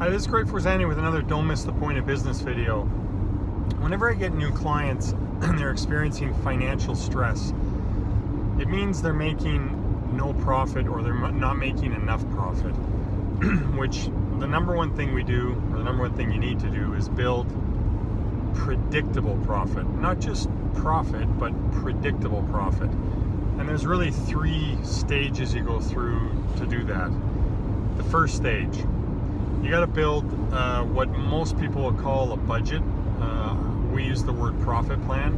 Hi, this is Greg Forzani with another Don't Miss the Point of Business video. Whenever I get new clients and they're experiencing financial stress, it means they're making no profit or they're not making enough profit, which the number one thing we do, or the number one thing you need to do, is build predictable profit. Not just profit, but predictable profit. And there's really 3 stages you go through to do that. The first stage, you got to build what most people would call a budget. We use the word profit plan.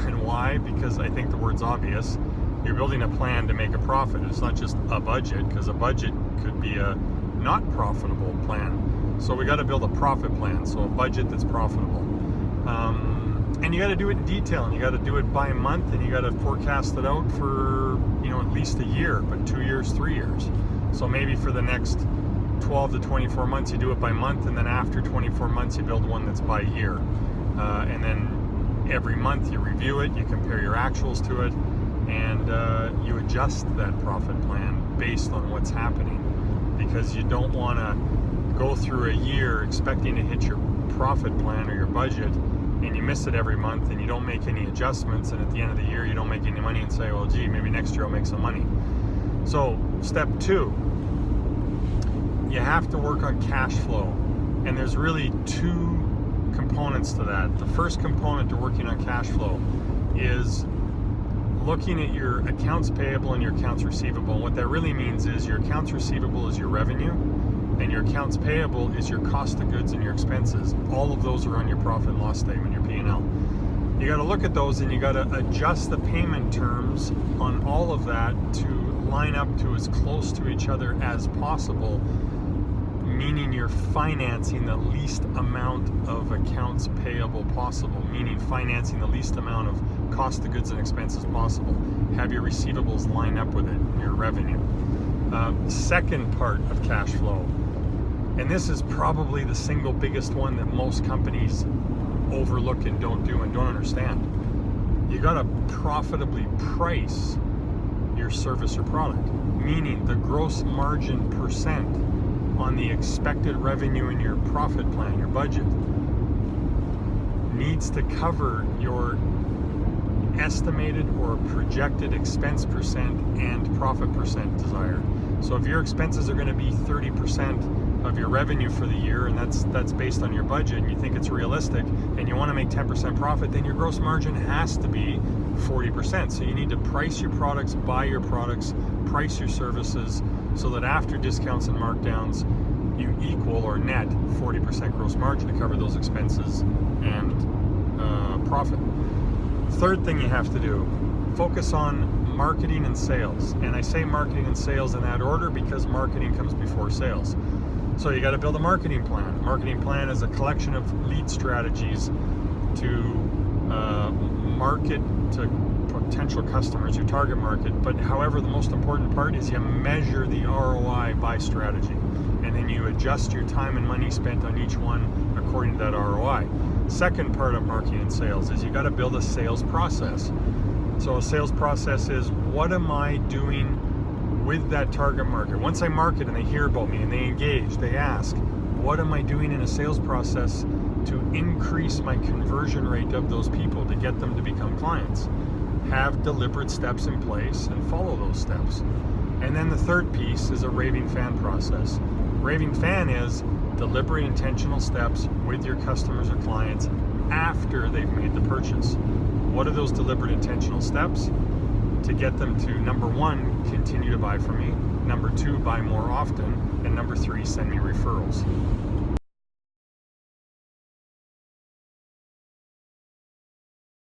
And why? Because I think the word's obvious. You're building a plan to make a profit. It's not just a budget, because a budget could be a not profitable plan. So we got to build a profit plan, so a budget that's profitable. And you got to do it in detail, and you got to do it by month, and you got to forecast it out for, at least a year, but 2 years, 3 years. So maybe for the next 12 to 24 months you do it by month, and then after 24 months you build one that's by year. And then every month you review it, you compare your actuals to it, and you adjust that profit plan based on what's happening, because you don't want to go through a year expecting to hit your profit plan or your budget, and you miss it every month and you don't make any adjustments, and at the end of the year you don't make any money and say, well, gee, maybe next year I'll make some money. So step 2, you have to work on cash flow, and there's really 2 components to that. The first component to working on cash flow is looking at your accounts payable and your accounts receivable. And what that really means is your accounts receivable is your revenue, and your accounts payable is your cost of goods and your expenses. All of those are on your profit and loss statement, your P&L. You got to look at those, and you got to adjust the payment terms on all of that to line up to as close to each other as possible, meaning you're financing the least amount of accounts payable possible, meaning financing the least amount of cost of goods and expenses possible. Have your receivables line up with it, your revenue. Second part of cash flow, and this is probably the single biggest one that most companies overlook and don't do and don't understand. You got to profitably price your service or product, meaning the gross margin percent on the expected revenue in your profit plan, your budget, needs to cover your estimated or projected expense percent and profit percent desired. So if your expenses are going to be 30% of your revenue for the year, and that's based on your budget, and you think it's realistic, and you want to make 10% profit, then your gross margin has to be 40%. So you need to price your products, buy your products, price your services, so that after discounts and markdowns, you equal or net 40% gross margin to cover those expenses and profit. Third thing you have to do, focus on marketing and sales. And I say marketing and sales in that order because marketing comes before sales. So you got to build a marketing plan. Marketing plan is a collection of lead strategies to market to potential customers, your target market. But however, the most important part is you measure the ROI by strategy, and then you adjust your time and money spent on each one according to that ROI. Second part of marketing and sales is you got to build a sales process. So a sales process is, what am I doing with that target market? Once I market and they hear about me and they engage, they ask, what am I doing in a sales process to increase my conversion rate of those people, to get them to become clients? Have deliberate steps in place and follow those steps. And then the third piece is a raving fan process. Raving fan is deliberate intentional steps with your customers or clients after they've made the purchase. What are those deliberate intentional steps? To get them to, number 1, continue to buy from me, number 2, buy more often, and number 3, send me referrals.